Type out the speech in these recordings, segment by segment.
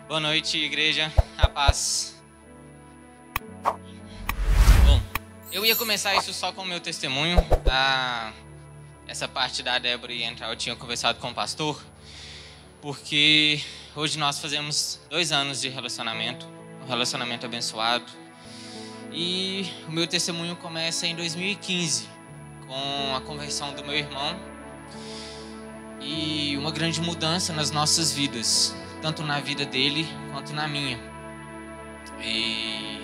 Boa noite, igreja. A paz. Bom, eu ia começar isso só com o meu testemunho. Essa parte da Débora e entrar, eu tinha conversado com o pastor, porque hoje nós fazemos 2 anos de relacionamento, um relacionamento abençoado. E o meu testemunho começa em 2015, com a conversão do meu irmão e uma grande mudança nas nossas vidas, tanto na vida dele quanto na minha. E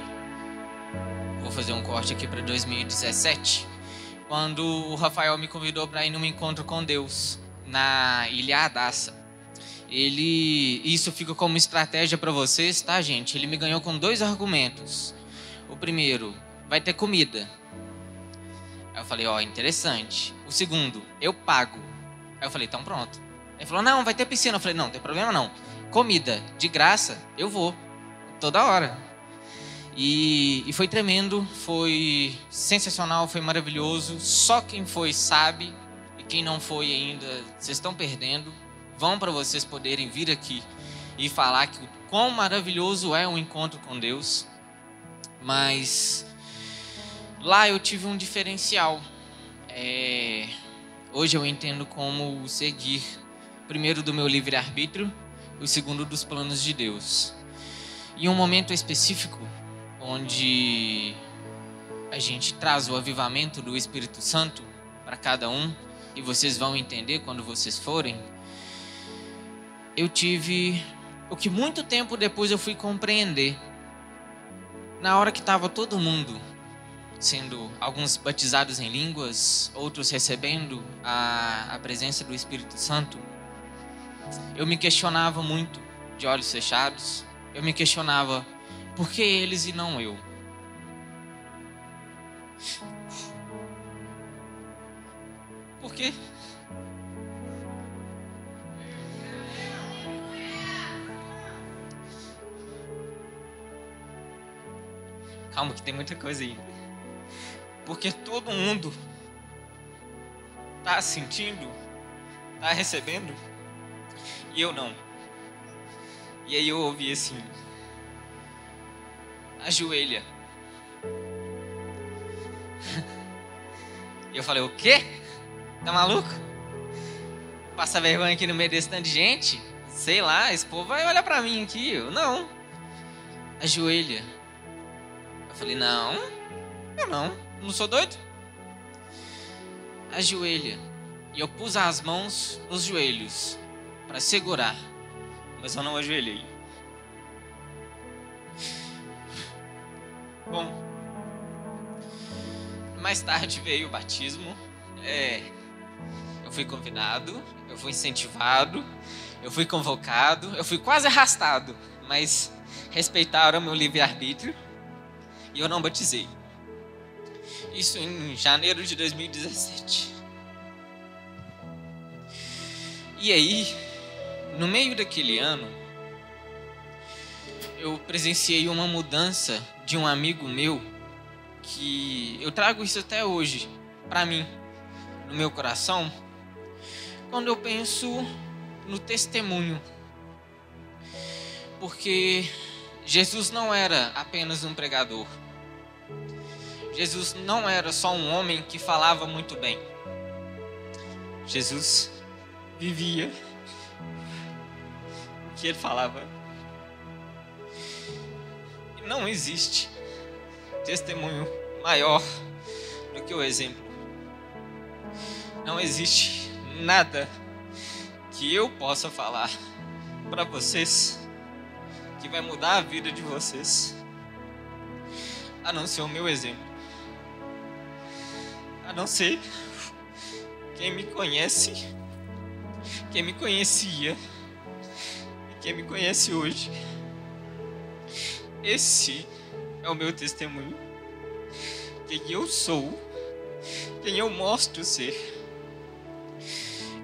vou fazer um corte aqui para 2017, quando o Rafael me convidou para ir num encontro com Deus na Ilha Adaça. Isso fica como estratégia para vocês, tá, gente? Ele me ganhou com 2 argumentos. O primeiro, vai ter comida. Aí eu falei, interessante. O segundo, eu pago. Aí eu falei, então pronto. Ele falou, não, vai ter piscina. Eu falei, não tem problema não. Comida, de graça, eu vou. Toda hora. E foi tremendo, foi sensacional, foi maravilhoso. Só quem foi sabe. E quem não foi ainda, vocês estão perdendo. Vão para vocês poderem vir aqui e falar que quão maravilhoso é um encontro com Deus. Mas lá eu tive um diferencial. Hoje eu entendo como seguir, primeiro, do meu livre-arbítrio, o segundo, dos planos de Deus. E um momento específico, onde a gente traz o avivamento do Espírito Santo para cada um, e vocês vão entender quando vocês forem, eu tive o que muito tempo depois eu fui compreender. Na hora que estava todo mundo sendo, alguns batizados em línguas, outros recebendo a presença do Espírito Santo, eu me questionava muito, de olhos fechados. Eu me questionava, por que eles e não eu? Por quê? Calma que tem muita coisa aí. Porque todo mundo tá sentindo, tá recebendo, e eu não. E aí eu ouvi assim, ajoelha. E eu falei, o quê? Tá maluco? Passa vergonha aqui no meio desse tanto de gente? Sei lá, esse povo vai olhar pra mim aqui. Eu não. Ajoelha. Eu falei, eu não sou doido. Ajoelha. E eu pus as mãos nos joelhos para segurar, mas eu não ajoelhei. Bom, mais tarde veio o batismo. Eu fui convidado, eu fui incentivado, eu fui convocado, eu fui quase arrastado, mas respeitaram meu livre-arbítrio. E eu não batizei. Isso em janeiro de 2017. E aí, no meio daquele ano, eu presenciei uma mudança de um amigo meu, que eu trago isso até hoje para mim, no meu coração, quando eu penso no testemunho. Porque Jesus não era apenas um pregador. Jesus não era só um homem que falava muito bem. Jesus vivia o que ele falava. E não existe testemunho maior do que o exemplo. Não existe nada que eu possa falar para vocês que vai mudar a vida de vocês, a não ser o meu exemplo. A não ser quem me conhece, quem me conhecia e quem me conhece hoje. Esse é o meu testemunho. Quem eu sou, quem eu mostro ser.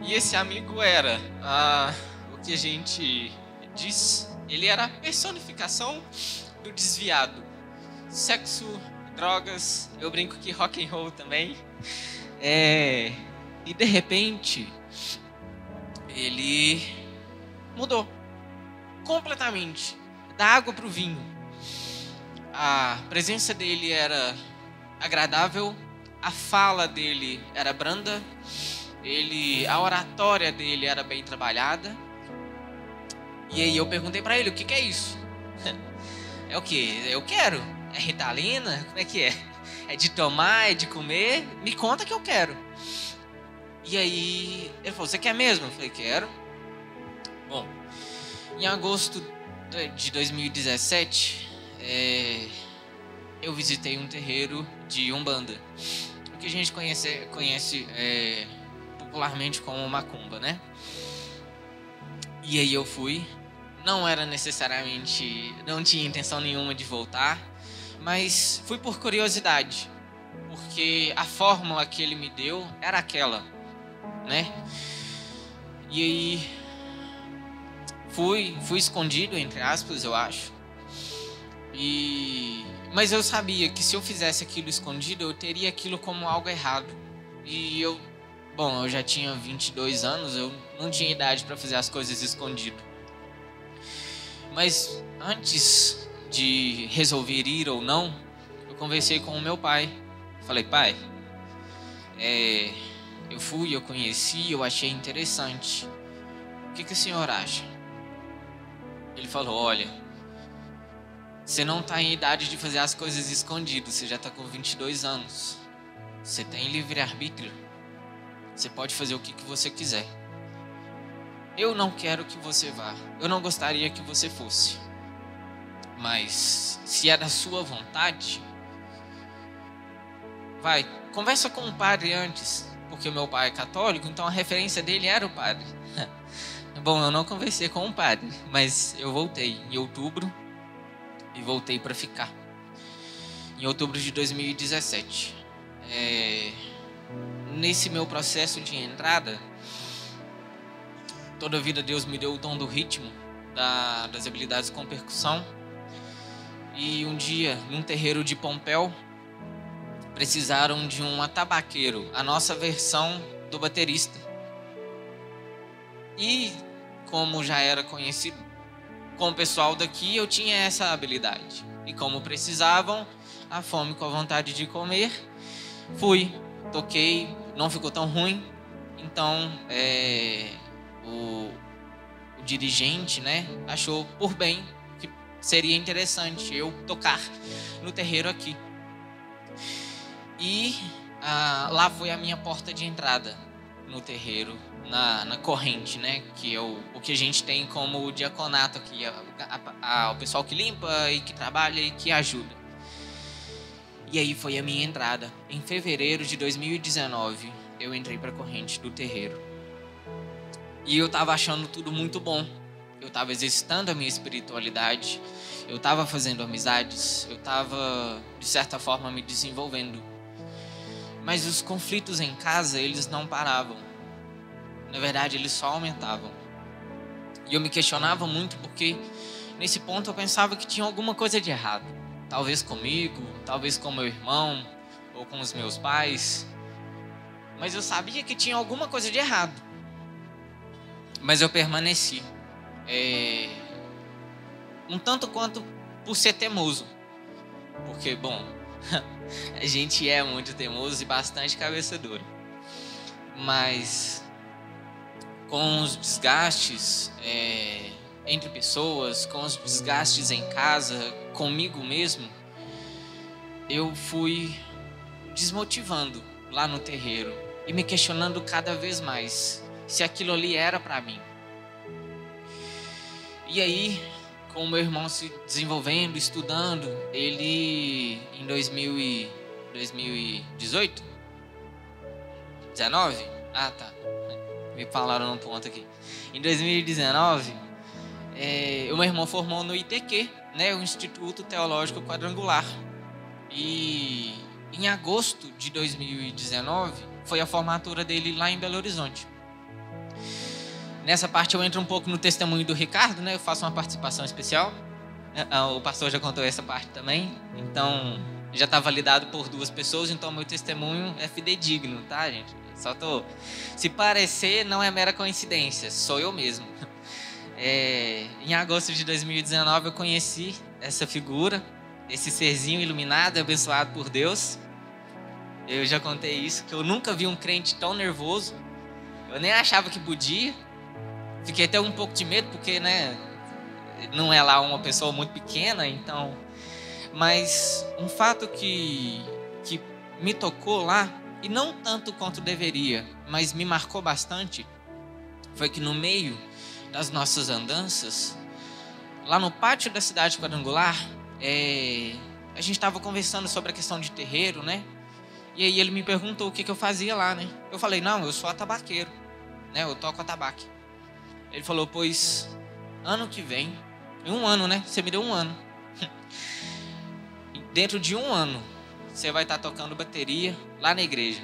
E esse amigo era, o que a gente diz, ele era a personificação do desviado. Sexo, drogas, eu brinco que rock and roll também. E de repente, ele mudou. completamente, da água para o vinho. A presença dele era agradável, a fala dele era branda, a oratória dele era bem trabalhada. E aí eu perguntei para ele, o que é isso? É o que? Eu quero. É Ritalina? Como é que é? É de tomar? É de comer? Me conta que eu quero. E aí ele falou, você quer mesmo? Eu falei, quero. Bom, em agosto de 2017, eu visitei um terreiro de Umbanda, o que a gente conhece popularmente como macumba, né? E aí eu fui, não era necessariamente, não tinha intenção nenhuma de voltar, mas fui por curiosidade, porque a fórmula que ele me deu era aquela, né? E aí fui escondido, entre aspas, eu acho. Mas eu sabia que se eu fizesse aquilo escondido, eu teria aquilo como algo errado. E eu já tinha 22 anos, eu não tinha idade para fazer as coisas escondido. Mas antes de resolver ir ou não, eu conversei com o meu pai. Falei, pai, eu conheci, eu achei interessante. O que o senhor acha? Ele falou, olha, você não está em idade de fazer as coisas escondidas, você já está com 22 anos. Você tem livre-arbítrio. Você pode fazer o que você quiser. Eu não quero que você vá. Eu não gostaria que você fosse. Mas, se é da sua vontade, vai, conversa com o padre antes. Porque o meu pai é católico, então a referência dele era o padre. Bom, eu não conversei com o padre, mas eu voltei em outubro. E voltei para ficar. Em outubro de 2017. Nesse meu processo de entrada, toda a vida Deus me deu o dom do ritmo, das habilidades com percussão. E um dia, num terreiro de Pompéu, precisaram de um atabaqueiro, a nossa versão do baterista. E como já era conhecido com o pessoal daqui, eu tinha essa habilidade. E como precisavam, a fome com a vontade de comer, fui, toquei, não ficou tão ruim. Então, o dirigente, né, achou por bem que seria interessante eu tocar no terreiro aqui. E lá foi a minha porta de entrada no terreiro, na corrente, né? Que é o que a gente tem como diaconato aqui, o pessoal que limpa e que trabalha e que ajuda. E aí foi a minha entrada. Em fevereiro de 2019, eu entrei para a corrente do terreiro. E eu estava achando tudo muito bom. Eu estava exercitando a minha espiritualidade, eu estava fazendo amizades, eu estava, de certa forma, me desenvolvendo. Mas os conflitos em casa, eles não paravam. Na verdade, eles só aumentavam. E eu me questionava muito porque, nesse ponto, eu pensava que tinha alguma coisa de errado. Talvez comigo, talvez com meu irmão, ou com os meus pais. Mas eu sabia que tinha alguma coisa de errado. Mas eu permaneci. Um tanto quanto por ser teimoso. Porque, bom, a gente é muito teimoso e bastante cabeça dura. Mas com os desgastes entre pessoas, com os desgastes em casa, comigo mesmo, eu fui desmotivando lá no terreiro e me questionando cada vez mais se aquilo ali era para mim. E aí, com o meu irmão se desenvolvendo, estudando, ele em 2018? 19? Ah, tá. Me falaram num ponto aqui. Em 2019, o meu irmão formou no ITQ, né, o Instituto Teológico Quadrangular. E em agosto de 2019 foi a formatura dele lá em Belo Horizonte. Nessa parte eu entro um pouco no testemunho do Ricardo, né? Eu faço uma participação especial. O pastor já contou essa parte também. Então, já está validado por 2 pessoas, então meu testemunho é fidedigno, tá, gente? Só tô... Se parecer, não é mera coincidência, sou eu mesmo. Em agosto de 2019 eu conheci essa figura, esse serzinho iluminado, abençoado por Deus. Eu já contei isso, que eu nunca vi um crente tão nervoso. Eu nem achava que podia. Fiquei até um pouco de medo, porque, né, não é lá uma pessoa muito pequena, então... Mas um fato que me tocou lá, e não tanto quanto deveria, mas me marcou bastante, foi que no meio das nossas andanças, lá no pátio da cidade quadrangular, a gente estava conversando sobre a questão de terreiro, né? E aí ele me perguntou o que eu fazia lá, né? Eu falei, não, eu sou atabaqueiro, né? Eu toco atabaque. Ele falou, pois, ano que vem, em um ano, né? Você me deu um ano. Dentro de um ano, você vai estar tocando bateria lá na igreja.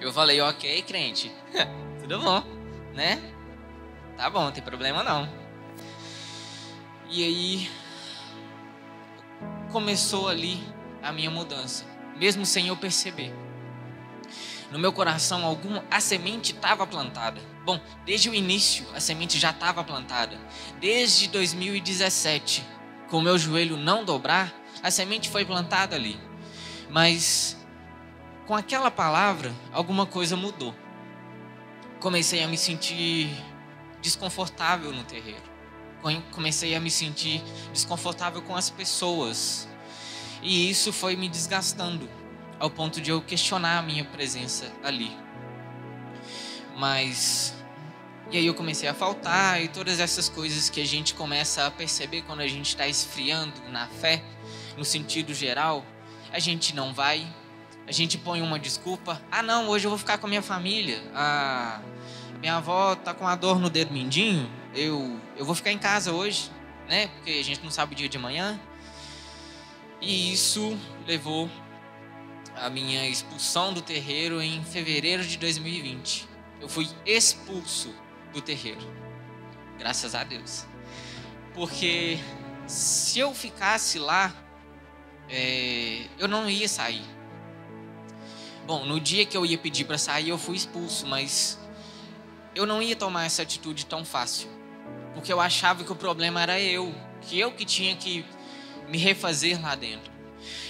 Eu falei, ok, crente, tudo bom, né? Tá bom, não tem problema não. E aí, começou ali a minha mudança, mesmo sem eu perceber. No meu coração, a semente estava plantada. Bom, desde o início, a semente já estava plantada. Desde 2017, com o meu joelho não dobrar, a semente foi plantada ali. Mas, com aquela palavra, alguma coisa mudou. Comecei a me sentir desconfortável no terreiro. Comecei a me sentir desconfortável com as pessoas. E isso foi me desgastando, ao ponto de eu questionar a minha presença ali. E aí eu comecei a faltar, e todas essas coisas que a gente começa a perceber quando a gente está esfriando na fé, no sentido geral, a gente não vai, a gente põe uma desculpa, não, hoje eu vou ficar com a minha família, minha avó tá com uma dor no dedo mindinho, eu vou ficar em casa hoje, né, porque a gente não sabe o dia de amanhã. E isso levou a minha expulsão do terreiro em fevereiro de 2020. Eu fui expulso do terreiro, graças a Deus. Porque se eu ficasse lá, eu não ia sair. Bom, no dia que eu ia pedir para sair, eu fui expulso, mas eu não ia tomar essa atitude tão fácil. Porque eu achava que o problema era eu que tinha que me refazer lá dentro.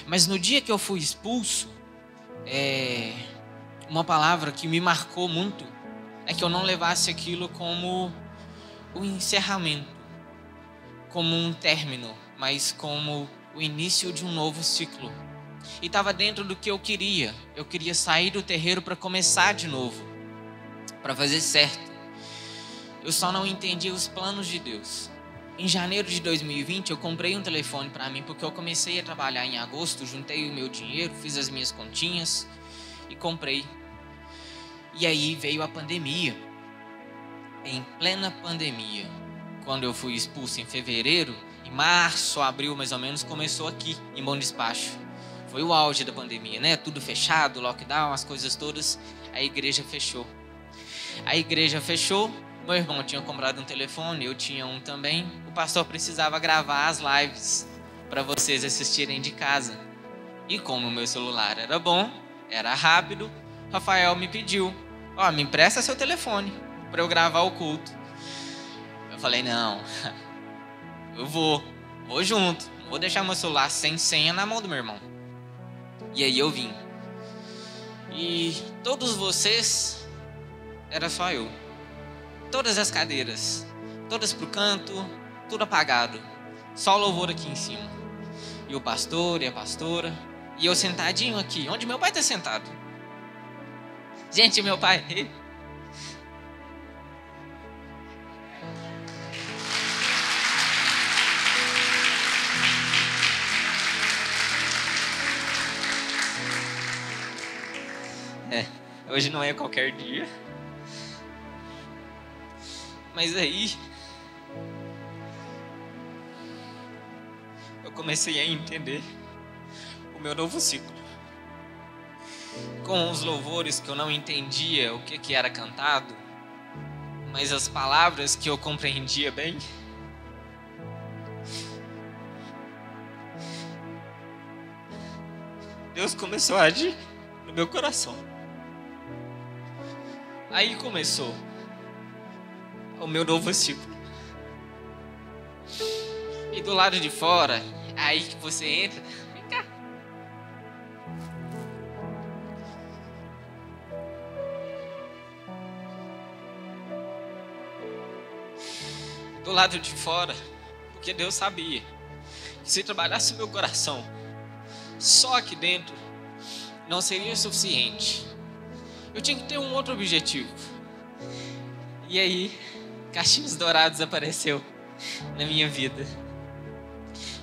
Mas no dia que eu fui expulso, uma palavra que me marcou muito é que eu não levasse aquilo como um encerramento, como um término, mas como o início de um novo ciclo. E estava dentro do que eu queria. Eu queria sair do terreiro para começar de novo, para fazer certo. Eu só não entendi os planos de Deus. Em janeiro de 2020, eu comprei um telefone para mim, porque eu comecei a trabalhar em agosto, juntei o meu dinheiro, fiz as minhas continhas e comprei. E aí veio a pandemia. Em plena pandemia, quando eu fui expulso em fevereiro, em março, abril mais ou menos, começou aqui, em Bom Despacho. Foi o auge da pandemia, né? Tudo fechado, lockdown, as coisas todas. A igreja fechou. Meu irmão tinha comprado um telefone, eu tinha um também. O pastor precisava gravar as lives para vocês assistirem de casa. E como o meu celular era bom, era rápido, Rafael me pediu, me empresta seu telefone para eu gravar o culto. Eu falei, não, eu vou junto, não vou deixar meu celular sem senha na mão do meu irmão. E aí eu vim. E todos vocês, era só eu. Todas as cadeiras, todas pro canto, tudo apagado. Só o louvor aqui em cima. E o pastor e a pastora. E eu sentadinho aqui, onde meu pai está sentado. Gente, meu pai... hoje não é qualquer dia. Mas aí, eu comecei a entender o meu novo ciclo. Com os louvores que eu não entendia o que era cantado, mas as palavras que eu compreendia bem. Deus começou a agir no meu coração. Aí começou o meu novo ciclo. E do lado de fora, aí que você entra. Vem cá. Do lado de fora, porque Deus sabia que se trabalhasse o meu coração só aqui dentro, não seria suficiente. Eu tinha que ter um outro objetivo. E aí, Caixinhos Dourados apareceu na minha vida,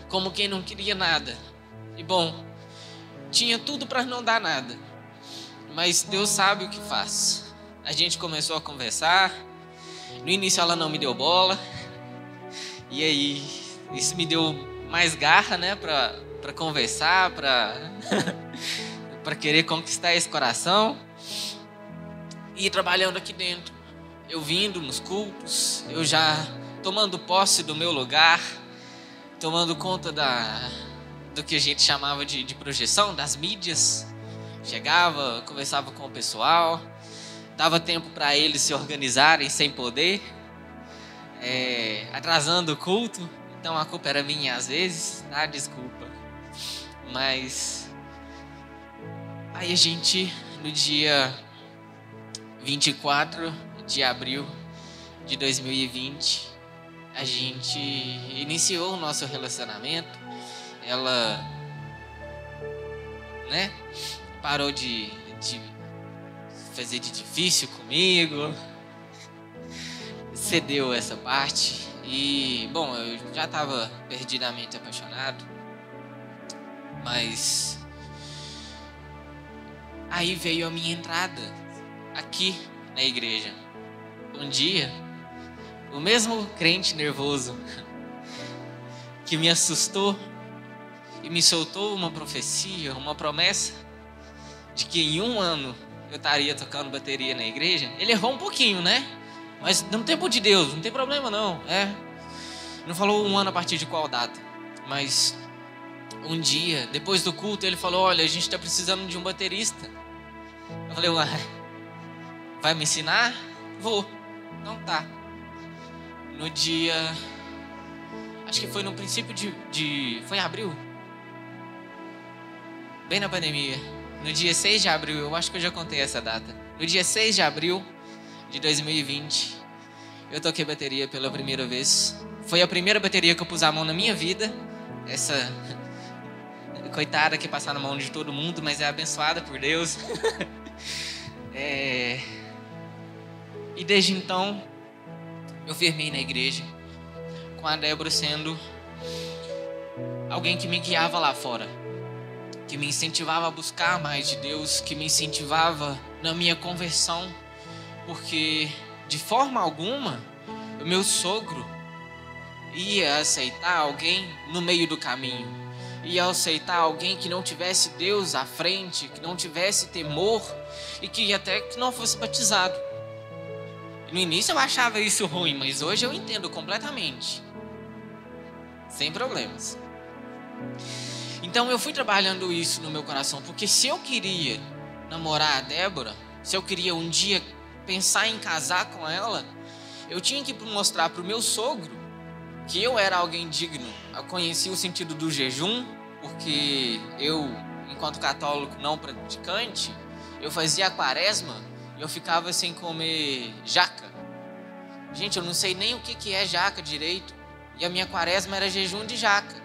como quem não queria nada. E bom, tinha tudo para não dar nada, mas Deus sabe o que faz. A gente começou a conversar. No início ela não me deu bola, e aí isso me deu mais garra, né, para conversar, para querer conquistar esse coração. E trabalhando aqui dentro, eu vindo nos cultos, eu já tomando posse do meu lugar, tomando conta do que a gente chamava de projeção, das mídias. Chegava, conversava com o pessoal, dava tempo para eles se organizarem sem poder, atrasando o culto. Então a culpa era minha às vezes, tá? Desculpa. Mas aí a gente, no dia 24 de abril de 2020, a gente iniciou o nosso relacionamento. Ela, né, parou de fazer de difícil comigo, cedeu essa parte. E, bom, eu já estava perdidamente apaixonado, mas aí veio a minha entrada aqui na igreja. Um dia, o mesmo crente nervoso que me assustou e me soltou uma profecia, uma promessa de que em 1 ano eu estaria tocando bateria na igreja. Ele errou um pouquinho, né? Mas no tempo de Deus, não tem problema não. Não falou 1 ano a partir de qual data. Mas um dia, depois do culto, ele falou: olha, a gente está precisando de um baterista. Eu falei: ué, vai me ensinar? Vou. Então tá. No dia, acho que foi no princípio foi em abril? Bem na pandemia. No dia 6 de abril, eu acho que eu já contei essa data. No dia 6 de abril de 2020, eu toquei bateria pela primeira vez. Foi a primeira bateria que eu pus a mão na minha vida. Essa coitada que passa na mão de todo mundo, mas é abençoada por Deus. E desde então, eu firmei na igreja, com a Débora sendo alguém que me guiava lá fora, que me incentivava a buscar mais de Deus, que me incentivava na minha conversão, porque de forma alguma o meu sogro ia aceitar alguém no meio do caminho, ia aceitar alguém que não tivesse Deus à frente, que não tivesse temor e que até que não fosse batizado. No início eu achava isso ruim, mas hoje eu entendo completamente, sem problemas. Então eu fui trabalhando isso no meu coração, porque se eu queria namorar a Débora, se eu queria um dia pensar em casar com ela, eu tinha que mostrar para o meu sogro que eu era alguém digno. Eu conhecia o sentido do jejum, porque eu, enquanto católico não praticante, eu fazia a quaresma e eu ficava sem comer jaca. Gente, eu não sei nem o que é jaca direito, e a minha quaresma era jejum de jaca.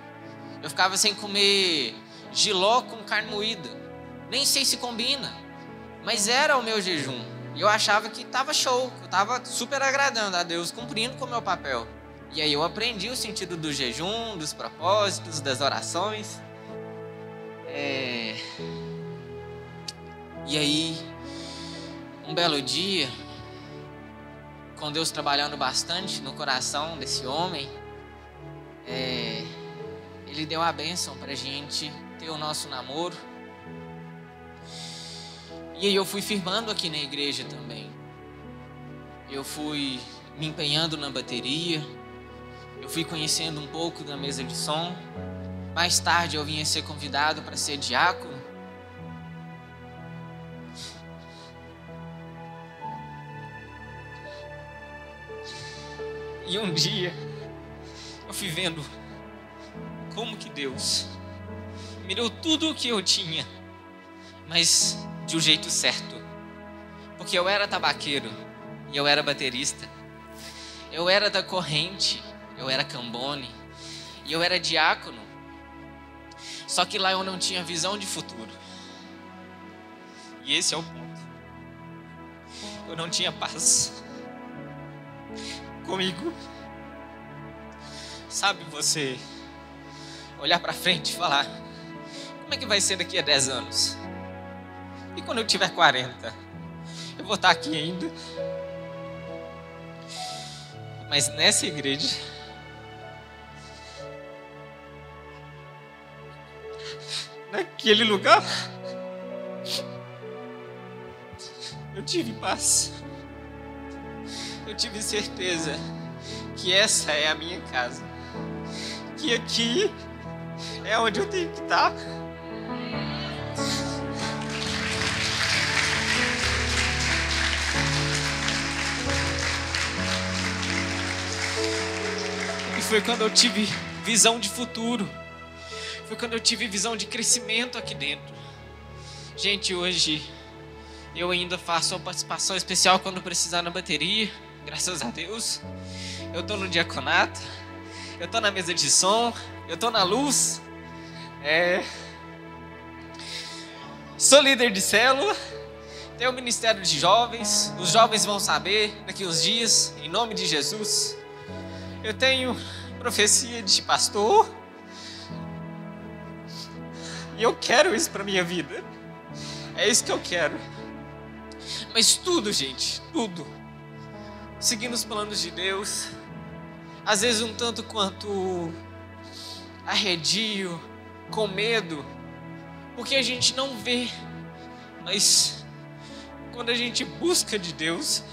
Eu ficava sem comer jiló com carne moída. Nem sei se combina, mas era o meu jejum. E eu achava que estava show, que eu estava super agradando a Deus, cumprindo com o meu papel. E aí eu aprendi o sentido do jejum, dos propósitos, das orações. E aí, um belo dia, com Deus trabalhando bastante no coração desse homem, Ele deu a bênção pra gente ter o nosso namoro. E aí eu fui firmando aqui na igreja também. Eu fui me empenhando na bateria. Eu fui conhecendo um pouco da mesa de som. Mais tarde eu vinha ser convidado para ser diácono. E um dia eu fui vendo como que Deus me deu tudo o que eu tinha, mas de um jeito certo. Porque eu era tabaqueiro e eu era baterista. Eu era da corrente, eu era cambone e eu era diácono. Só que lá eu não tinha visão de futuro. E esse é o ponto. Eu não tinha paz comigo. Sabe, você olhar pra frente e falar: como é que vai ser daqui a 10 anos? E quando eu tiver 40? Eu vou estar aqui ainda? Mas nessa igreja, naquele lugar, eu tive paz. Eu tive certeza que essa é a minha casa. Que aqui é onde eu tenho que estar. E foi quando eu tive visão de futuro. Foi quando eu tive visão de crescimento aqui dentro. Gente, hoje eu ainda faço uma participação especial quando precisar na bateria. Graças a Deus. Eu tô no diaconato. Eu tô na mesa de som. Eu tô na luz. Sou líder de célula. Tenho o ministério de jovens. Os jovens vão saber daqui uns dias, em nome de Jesus. Eu tenho profecia de pastor. E eu quero isso pra minha vida. É isso que eu quero. Mas tudo, gente, tudo, seguindo os planos de Deus, às vezes um tanto quanto arredio, com medo, porque a gente não vê, mas quando a gente busca de Deus,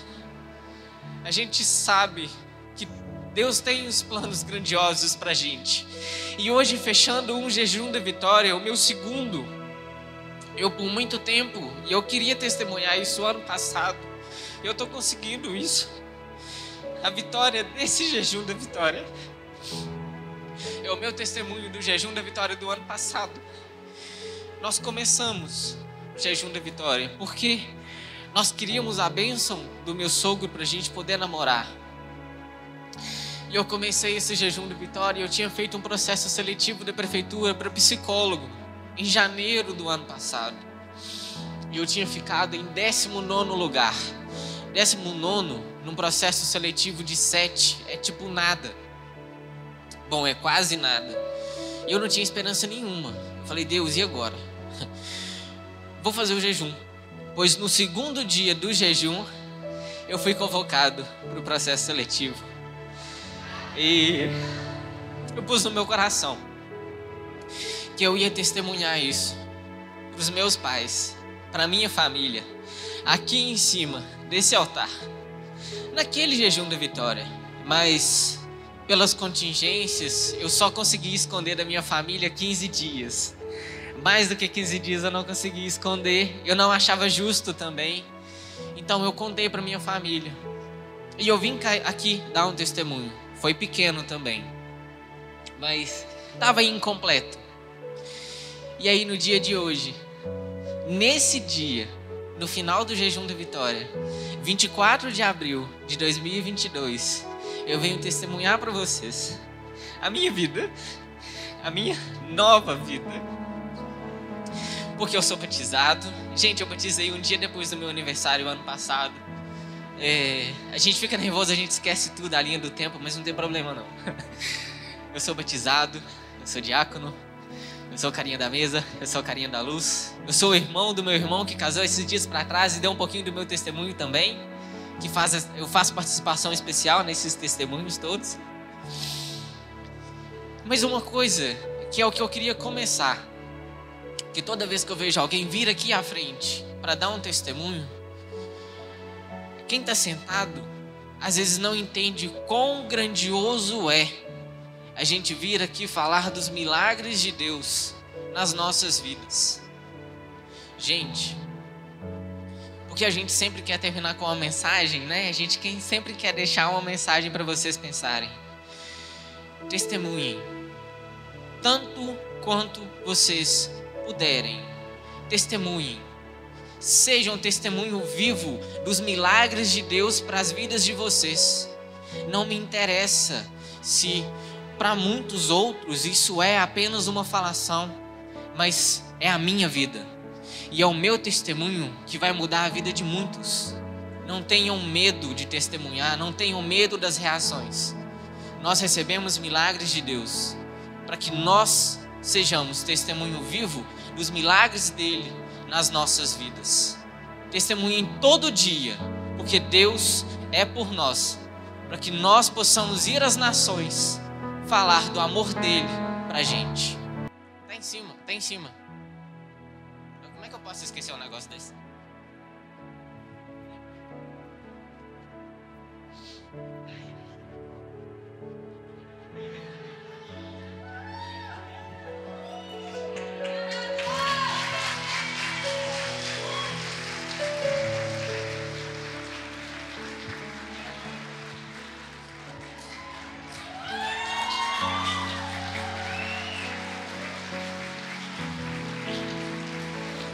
a gente sabe que Deus tem os planos grandiosos pra gente. E hoje, fechando um jejum da vitória, o meu segundo, eu por muito tempo, e eu queria testemunhar isso ano passado, eu estou conseguindo isso. A vitória desse jejum da vitória é o meu testemunho do jejum da vitória do ano passado. Nós começamos o jejum da vitória porque nós queríamos a bênção do meu sogro para a gente poder namorar. E eu comecei esse jejum da vitória e eu tinha feito um processo seletivo da prefeitura para psicólogo em janeiro do ano passado. E eu tinha ficado em 19º lugar. 19º num processo seletivo de 7 é tipo nada. Bom, é quase nada. E eu não tinha esperança nenhuma. Eu falei: Deus, e agora? Vou fazer o jejum. Pois no segundo dia do jejum, eu fui convocado para o processo seletivo. E eu pus no meu coração que eu ia testemunhar isso para os meus pais, para a minha família, aqui em cima desse altar, naquele jejum da vitória. Mas pelas contingências, eu só consegui esconder da minha família 15 dias. Mais do que 15 dias eu não consegui esconder. Eu não achava justo também. Então eu contei para minha família. E eu vim aqui dar um testemunho. Foi pequeno também, mas estava incompleto. E aí no dia de hoje, nesse dia, no final do jejum da vitória, 24 de abril de 2022, eu venho testemunhar para vocês a minha vida, a minha nova vida. Porque eu sou batizado. Gente, eu batizei um dia depois do meu aniversário ano passado. A gente fica nervoso, a gente esquece tudo, a linha do tempo, mas não tem problema não. Eu sou batizado, eu sou diácono, eu sou o carinha da mesa, eu sou o carinha da luz. Eu sou o irmão do meu irmão que casou esses dias pra trás e deu um pouquinho do meu testemunho também, eu faço participação especial nesses testemunhos todos. Mas uma coisa que é o que eu queria começar, que toda vez que eu vejo alguém vir aqui à frente para dar um testemunho, quem está sentado às vezes não entende quão grandioso é a gente vir aqui falar dos milagres de Deus nas nossas vidas. Gente, porque a gente sempre quer terminar com uma mensagem, né? A gente sempre quer deixar uma mensagem para vocês pensarem. Testemunhem. tanto quanto vocês puderem. Testemunhem. Sejam um testemunho vivo dos milagres de Deus para as vidas de vocês. Não me interessa se para muitos outros isso é apenas uma falação, mas é a minha vida. E é o meu testemunho que vai mudar a vida de muitos. Não tenham medo de testemunhar, não tenham medo das reações. Nós recebemos milagres de Deus para que nós sejamos testemunho vivo dos milagres dele nas nossas vidas. Testemunhem todo dia, porque Deus é por nós, para que nós possamos ir às nações falar do amor dele pra gente. Tá em cima, tá em cima. Como é que eu posso esquecer um negócio desse?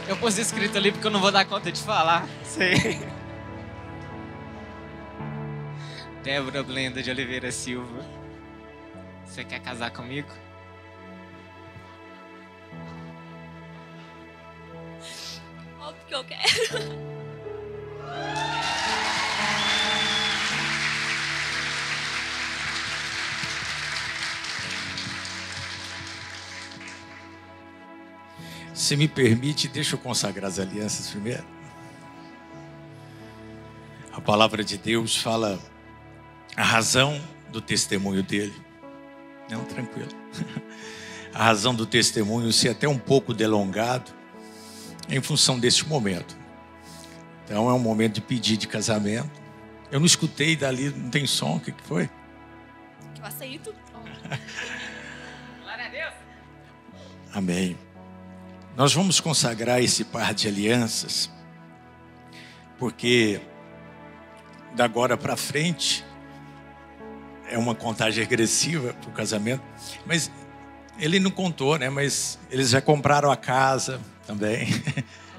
Eu pus escrito ali porque eu não vou dar conta de falar. Sei. Débora Blenda de Oliveira Silva. Você quer casar comigo? Óbvio que eu quero. Se me permite, deixa eu consagrar as alianças primeiro. A palavra de Deus fala a razão do testemunho dele. Não, tranquilo. A razão do testemunho ser até um pouco delongado em função deste momento. Então é um momento de pedir de casamento. Eu não escutei dali, não tem som, o que foi? Eu aceito. Glória a Deus. Amém. Nós vamos consagrar esse par de alianças, porque da agora para frente é uma contagem regressiva para o casamento. Mas ele não contou, né? Mas eles já compraram a casa também.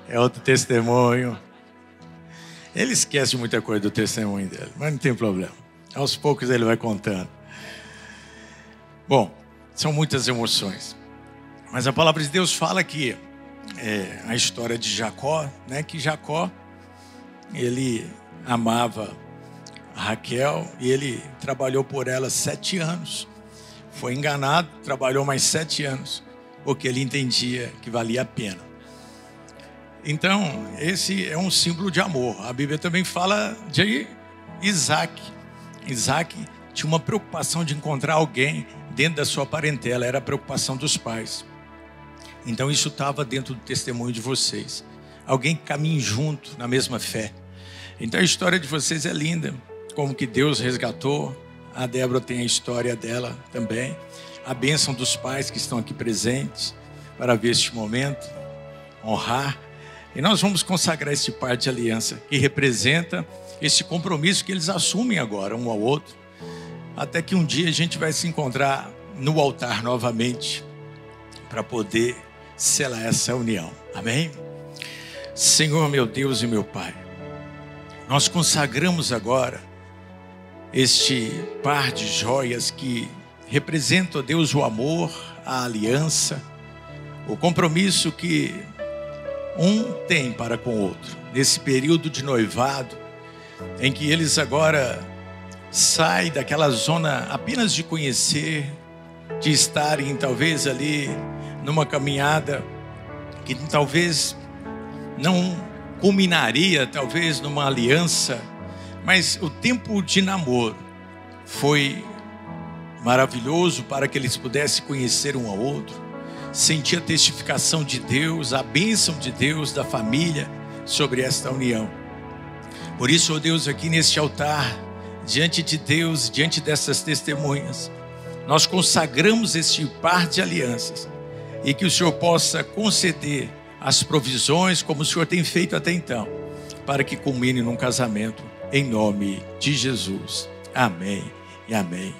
É outro testemunho. Ele esquece muita coisa do testemunho dele, mas não tem problema. Aos poucos ele vai contando. Bom, são muitas emoções. Mas a palavra de Deus fala que a história de Jacó, né? Que Jacó, ele amava a Raquel e ele trabalhou por ela 7 anos. Foi enganado, trabalhou mais 7 anos, porque ele entendia que valia a pena. Então, esse é um símbolo de amor. A Bíblia também fala de Isaac. Isaac tinha uma preocupação de encontrar alguém dentro da sua parentela, era a preocupação dos pais. Então isso estava dentro do testemunho de vocês. Alguém que caminhe junto na mesma fé. Então a história de vocês é linda. Como que Deus resgatou. A Débora tem a história dela também. A bênção dos pais que estão aqui presentes para ver este momento. Honrar. E nós vamos consagrar esse par de aliança que representa esse compromisso que eles assumem agora um ao outro. Até que um dia a gente vai se encontrar no altar novamente para poder selar essa união. Amém? Senhor, meu Deus e meu Pai, nós consagramos agora este par de joias que representam, Deus, o amor, a aliança, o compromisso que um tem para com o outro. Nesse período de noivado, em que eles agora saem daquela zona apenas de conhecer, de estarem talvez ali numa caminhada que talvez não culminaria talvez numa aliança, mas o tempo de namoro foi maravilhoso para que eles pudessem conhecer um ao outro, sentir a testificação de Deus, a bênção de Deus, da família sobre esta união. Por isso, ó Deus, aqui neste altar, diante de Deus, diante dessas testemunhas, nós consagramos este par de alianças e que o Senhor possa conceder as provisões como o Senhor tem feito até então, para que culmine num casamento em nome de Jesus. Amém e amém.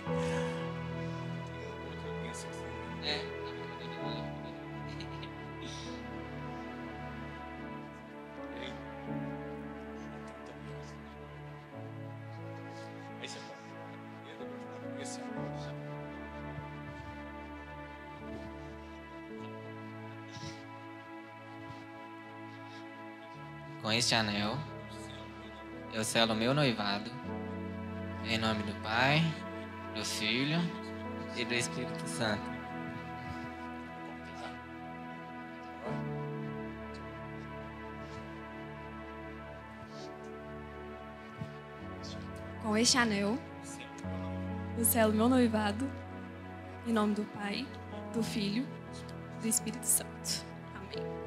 Com este anel, eu selo o meu noivado, em nome do Pai, do Filho e do Espírito Santo. Com este anel, eu selo meu noivado, em nome do Pai, do Filho e do Espírito Santo. Amém.